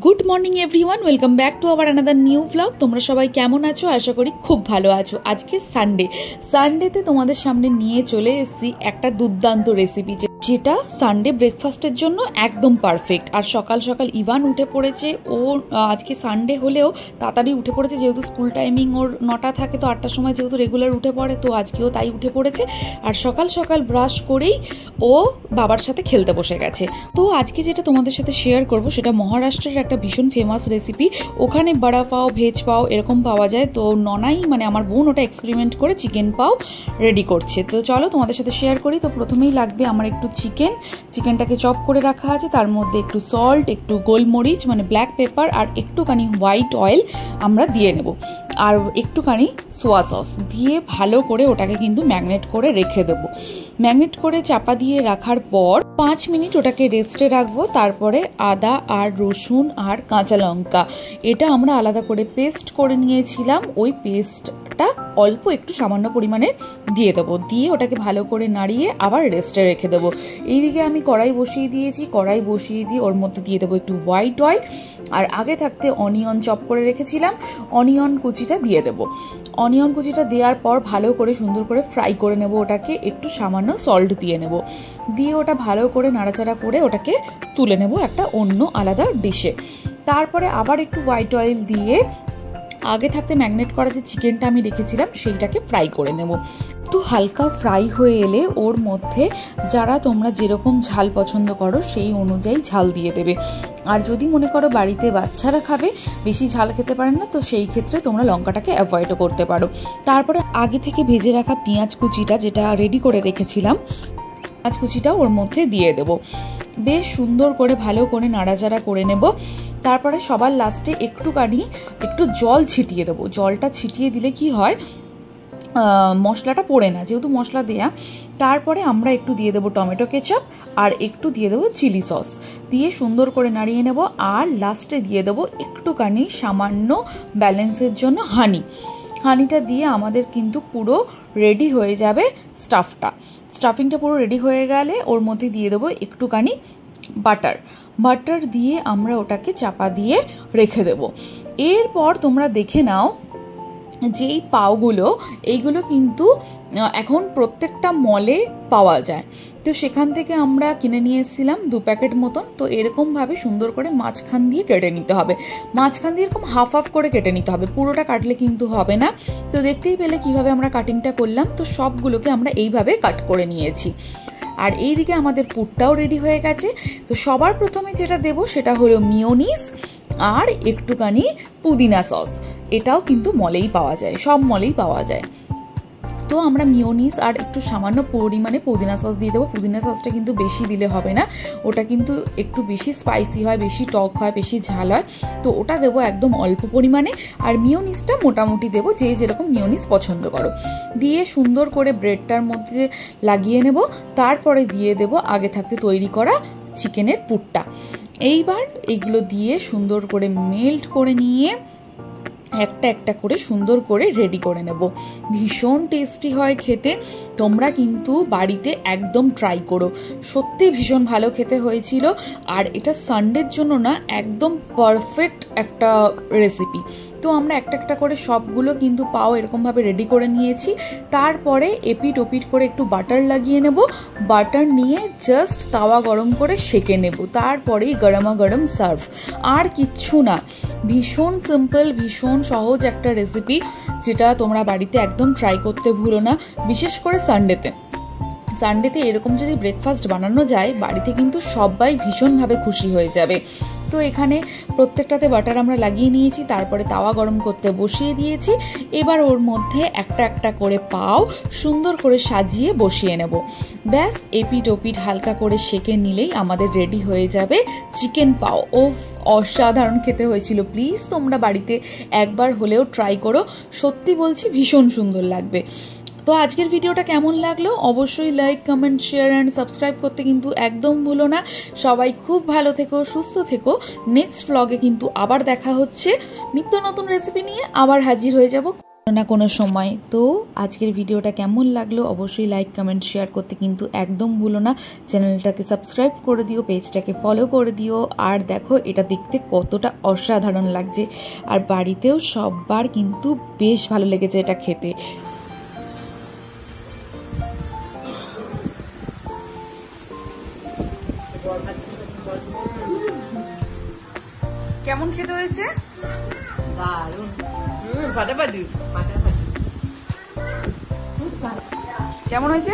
Good morning everyone, welcome back to our another new blog. তোমরা সবাই কেমন আছো? আশা করি খুব ভালো আছো। আজকে সানডেতে তোমাদের সামনে নিয়ে চলে এসেছি একটা দুর্দান্ত রেসিপি, যেটা সানডে ব্রেকফাস্টের জন্য একদম পারফেক্ট। আর সকাল সকাল ইভান উঠে পড়েছে। ও আজকে সানডে হলেও তাড়াতাড়ি উঠে পড়েছে, যেহেতু স্কুল টাইমিং ওর 9টা থাকে, তো 8টার সময় যেহেতু রেগুলার উঠে পড়ে, তো আজকেও তাই উঠে পড়েছে। আর সকাল সকাল ব্রাশ করেই ও বাবার সাথে খেলতে বসে গেছে। তো আজকে যেটা তোমাদের সাথে শেয়ার করব সেটা মহারাষ্ট্রের একটা ভীষণ ফেমাস রেসিপি। ওখানে বড়া পাও, ভেজ পাও এরকম পাওয়া যায়। তো ননাই মানে আমার বোন ওটা এক্সপেরিমেন্ট করে চিকেন পাও রেডি করছে। তো চলো তোমাদের সাথে শেয়ার করি। তো প্রথমেই লাগবে আমার একটু চিকেনটাকে চপ করে রাখা আছে, তার মধ্যে একটু সল্ট, একটু গোলমরিচ মানে ব্ল্যাক পেপার, আর একটুখানি হোয়াইট অয়েল আমরা দিয়ে নেব, আর একটুখানি সোয়া সস দিয়ে ভালো করে ওটাকে কিন্তু ম্যাগনেট করে রেখে দেবো। ম্যাগনেট করে চাপা দিয়ে রাখার পর 5 মিনিট ওটাকে রেস্টে রাখবো। তারপরে আদা আর রসুন আর কাঁচা লঙ্কা এটা আমরা আলাদা করে পেস্ট করে নিয়েছিলাম, ওই পেস্টটা অল্প একটু সামান্য পরিমাণে দিয়ে দেবো। দিয়ে ওটাকে ভালো করে নাড়িয়ে আবার রেস্টে রেখে দেবো। এইদিকে আমি কড়াই বসিয়ে দিয়েছি। কড়াই বসিয়ে দিয়ে ওর মধ্যে দিয়ে দেবো একটু হোয়াইট অয়েল, আর আগে থাকতে অনিয়ন চপ করে রেখেছিলাম, অনিয়ন কুচিটা দিয়ে দেবো। অনিয়ন কুচিটা দেওয়ার পর ভালো করে সুন্দর করে ফ্রাই করে নেব ওটাকে, একটু সামান্য সল্ট দিয়ে নেব। দিয়ে ওটা ভালো করে নাড়াচাড়া করে ওটাকে তুলে নেব একটা অন্য আলাদা ডিশে। তারপরে আবার একটু হোয়াইট অয়েল দিয়ে আগে থাকতে ম্যাগনেট করা যে চিকেনটা আমি রেখেছিলাম সেইটাকে ফ্রাই করে নেব। একটু হালকা ফ্রাই হয়ে এলে ওর মধ্যে যারা তোমরা যেরকম ঝাল পছন্দ করো সেই অনুযায়ী ঝাল দিয়ে দেবে। আর যদি মনে করো বাড়িতে বাচ্চারা খাবে, বেশি ঝাল খেতে পারেন না, তো সেই ক্ষেত্রে তোমরা লঙ্কাটাকে অ্যাভয়েডও করতে পারো। তারপরে আগে থেকে ভেজে রাখা পেঁয়াজ কুচিটা যেটা রেডি করে রেখেছিলাম, পেঁয়াজ কুচিটা ওর মধ্যে দিয়ে দেব। বেশ সুন্দর করে ভালো করে নাড়াচাড়া করে নেব। তারপরে সবার লাস্টে একটু জল ছিটিয়ে দেবো। জলটা ছিটিয়ে দিলে কি হয়, মশলাটা পড়ে না, যেহেতু মশলা দেয়া। তারপরে আমরা একটু দিয়ে দেবো টমেটো কেচাপ, আর একটু দিয়ে দেবো চিলি সস, দিয়ে সুন্দর করে নাড়িয়ে নেব। আর লাস্টে দিয়ে দেবো একটুখানি সামান্য ব্যালেন্সের জন্য হানিটা দিয়ে আমাদের কিন্তু পুরো রেডি হয়ে যাবে স্টাফিংটা পুরো রেডি হয়ে গেলে ওর মধ্যে দিয়ে দেবো একটুখানি বাটার দিয়ে আমরা ওটাকে চাপা দিয়ে রেখে দেব। এরপর তোমরা দেখে নাও যেই পাওগুলো, এইগুলো কিন্তু এখন প্রত্যেকটা মলে পাওয়া যায়। তো সেখান থেকে আমরা কিনে নিয়ে এসেছিলাম 2 প্যাকেট মতন। তো এরকমভাবে সুন্দর করে মাঝখান দিয়ে কেটে নিতে হবে। মাঝখান দিয়ে এরকম হাফ করে কেটে নিতে হবে, পুরোটা কাটলে কিন্তু হবে না। তো দেখতেই পেলে কিভাবে আমরা কাটিংটা করলাম। তো সবগুলোকে আমরা এইভাবে কাট করে নিয়েছি। আর এইদিকে আমাদের পুরটাও রেডি হয়ে গেছে। তো সবার প্রথমে যেটা দেব সেটা হলো মিওনিজ আর একটুখানি পুদিনা সস। এটাও কিন্তু মলেই পাওয়া যায়, সব মলেই পাওয়া যায়। তো আমরা মিওনিজ আর একটু সামান্য পরিমাণে পুদিনা সস দিয়ে দেবো। পুদিনা সসটা কিন্তু বেশি দিলে হবে না, ওটা কিন্তু একটু বেশি স্পাইসি হয়, বেশি টক হয়, বেশি ঝাল হয়। তো ওটা দেবো একদম অল্প পরিমাণে। আর মিওনিজটা মোটামুটি দেবো, যে যেরকম মিওনিজ পছন্দ করো। দিয়ে সুন্দর করে ব্রেডটার মধ্যে লাগিয়ে নেব। তারপরে দিয়ে দেবো আগে থাকতে তৈরি করা চিকেনের পুরটা। এইবার এগুলো দিয়ে সুন্দর করে মেল্ট করে নিয়ে একটা একটা করে সুন্দর করে রেডি করে নেব। ভীষণ টেস্টি হয় খেতে, তোমরা কিন্তু বাড়িতে একদম ট্রাই করো। সত্যি ভীষণ ভালো খেতে হয়েছিল। আর এটা সানডের জন্য না একদম পারফেক্ট একটা রেসিপি। তো আমরা একটা একটা করে সবগুলো কিন্তু পাও এরকমভাবে রেডি করে নিয়েছি। তারপরে এপিট ওপিট করে একটু বাটার লাগিয়ে নেব। বাটার নিয়ে জাস্ট তাওয়া গরম করে সেঁকে নেব। তারপরেই গরমা গরম সার্ভ। আর কিচ্ছু না, ভীষণ সিম্পল, ভীষণ সহজ একটা রেসিপি, যেটা তোমরা বাড়িতে একদম ট্রাই করতে ভুলো না। বিশেষ করে সানডেতে এরকম যদি ব্রেকফাস্ট বানানো যায়, বাড়িতে কিন্তু সবাই ভীষণভাবে খুশি হয়ে যাবে। তো এখানে প্রত্যেকটাতে বাটার আমরা লাগিয়ে নিয়েছি। তারপরে তাওয়া গরম করতে বসিয়ে দিয়েছি। এবার ওর মধ্যে একটা একটা করে পাও সুন্দর করে সাজিয়ে বসিয়ে নেব। ব্যাস এপিট ওপিট হালকা করে সেঁকে নিলেই আমাদের রেডি হয়ে যাবে চিকেন পাও। অসাধারণ খেতে হয়েছিল। প্লিজ তোমরা বাড়িতে একবার হলেও ট্রাই করো, সত্যি বলছি ভীষণ সুন্দর লাগবে। তো আজকের ভিডিওটা কেমন লাগলো অবশ্যই like, comment, share and subscribe করতে কিন্তু একদম ভুলো না। সবাই খুব ভালো থেকো, সুস্থ থেকো। নেক্সট ব্লগে কিন্তু আবার দেখা হচ্ছে, নিত্য নতুন রেসিপি নিয়ে আবার হাজির হয়ে যাব। না কোনো সময়। তো আজকের ভিডিওটা কেমন লাগলো অবশ্যই লাইক কমেন্ট শেয়ার করতে কিন্তু একদম ভুলো না। চ্যানেলটাকে সাবস্ক্রাইব করে দিও, পেজটাকে ফলো করে দিও। আর দেখো এটা দেখতে কতটা অসাধারণ লাগছে, আর বাড়িতেও সবার কিন্তু বেশ ভালো লেগেছে এটা খেতে। কেমন খেতে হয়েছে? দারুণ। ফাটাফাটি ফাটাফাটি। কেমন হয়েছে?